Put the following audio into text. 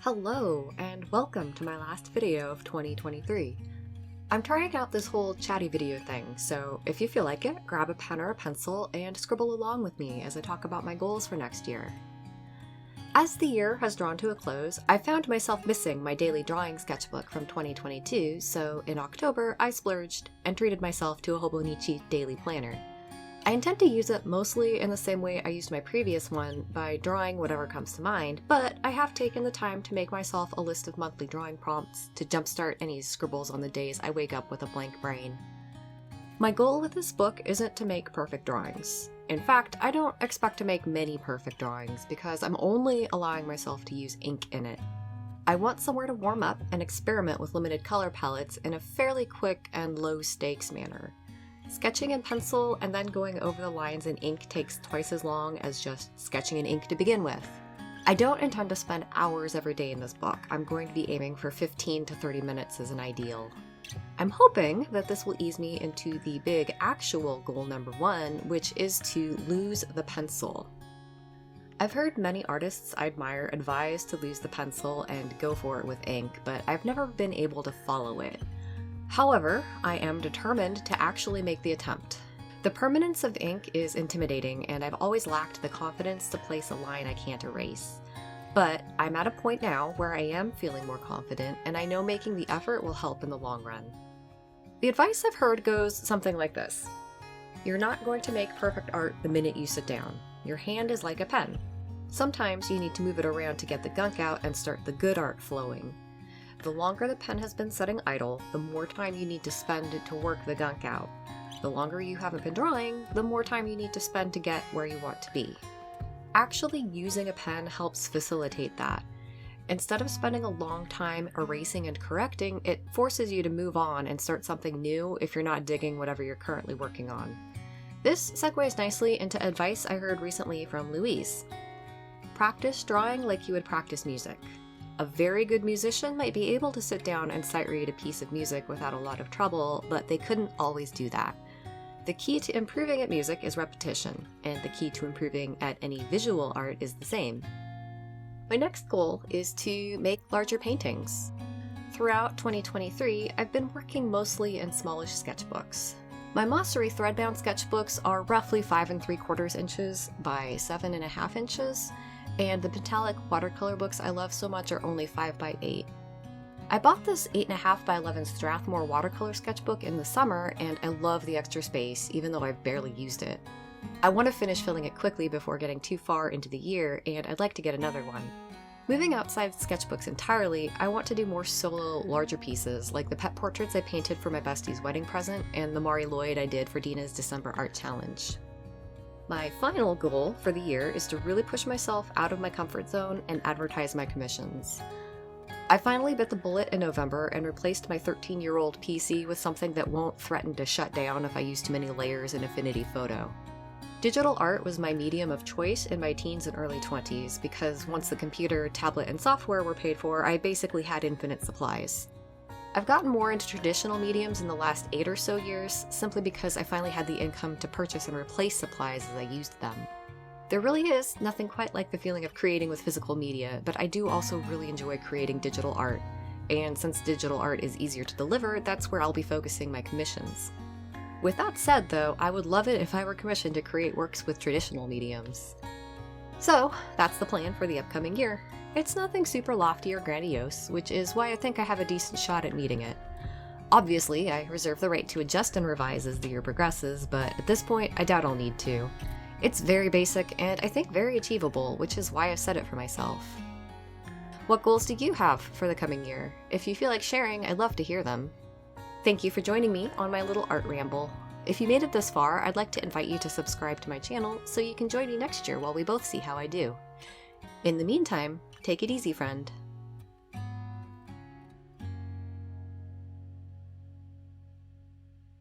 Hello, and welcome to my last video of 2023. I'm trying out this whole chatty video thing, so if you feel like it, grab a pen or a pencil and scribble along with me as I talk about my goals for next year. As the year has drawn to a close, I found myself missing my daily drawing sketchbook from 2022, so in October I splurged and treated myself to a Hobonichi daily planner. I intend to use it mostly in the same way I used my previous one, by drawing whatever comes to mind, but I have taken the time to make myself a list of monthly drawing prompts to jumpstart any scribbles on the days I wake up with a blank brain. My goal with this book isn't to make perfect drawings. In fact, I don't expect to make many perfect drawings because I'm only allowing myself to use ink in it. I want somewhere to warm up and experiment with limited color palettes in a fairly quick and low stakes manner. Sketching in pencil and then going over the lines in ink takes twice as long as just sketching in ink to begin with. I don't intend to spend hours every day in this book. I'm going to be aiming for 15 to 30 minutes as an ideal. I'm hoping that this will ease me into the big actual goal number one, which is to lose the pencil. I've heard many artists I admire advise to lose the pencil and go for it with ink, but I've never been able to follow it. However, I am determined to actually make the attempt. The permanence of ink is intimidating, and I've always lacked the confidence to place a line I can't erase. But I'm at a point now where I am feeling more confident, and I know making the effort will help in the long run. The advice I've heard goes something like this. You're not going to make perfect art the minute you sit down. Your hand is like a pen. Sometimes you need to move it around to get the gunk out and start the good art flowing. The longer the pen has been sitting idle, the more time you need to spend to work the gunk out. The longer you haven't been drawing, the more time you need to spend to get where you want to be. Actually using a pen helps facilitate that. Instead of spending a long time erasing and correcting, it forces you to move on and start something new if you're not digging whatever you're currently working on. This segues nicely into advice I heard recently from Louise. Practice drawing like you would practice music. A very good musician might be able to sit down and sight read a piece of music without a lot of trouble, but they couldn't always do that. The key to improving at music is repetition, and the key to improving at any visual art is the same. My next goal is to make larger paintings. Throughout 2023, I've been working mostly in smallish sketchbooks. My Mosseri threadbound sketchbooks are roughly 5 3/4 inches by 7.5 inches, and the metallic watercolor books I love so much are only 5 by 8. I bought this 8.5 by 11 Strathmore watercolor sketchbook in the summer, and I love the extra space, even though I've barely used it. I want to finish filling it quickly before getting too far into the year, and I'd like to get another one. Moving outside sketchbooks entirely, I want to do more solo, larger pieces, like the pet portraits I painted for my bestie's wedding present, and the Mari Lloyd I did for Dina's December art challenge. My final goal for the year is to really push myself out of my comfort zone and advertise my commissions. I finally bit the bullet in November and replaced my 13-year-old PC with something that won't threaten to shut down if I use too many layers in Affinity Photo. Digital art was my medium of choice in my teens and early 20s because once the computer, tablet, and software were paid for, I basically had infinite supplies. I've gotten more into traditional mediums in the last 8 or so years, simply because I finally had the income to purchase and replace supplies as I used them. There really is nothing quite like the feeling of creating with physical media, but I do also really enjoy creating digital art. And since digital art is easier to deliver, that's where I'll be focusing my commissions. With that said though, I would love it if I were commissioned to create works with traditional mediums. So, that's the plan for the upcoming year. It's nothing super lofty or grandiose, which is why I think I have a decent shot at meeting it. Obviously, I reserve the right to adjust and revise as the year progresses, but at this point, I doubt I'll need to. It's very basic and I think very achievable, which is why I've set it for myself. What goals do you have for the coming year? If you feel like sharing, I'd love to hear them. Thank you for joining me on my little art ramble. If you made it this far, I'd like to invite you to subscribe to my channel so you can join me next year while we both see how I do. In the meantime, take it easy, friend.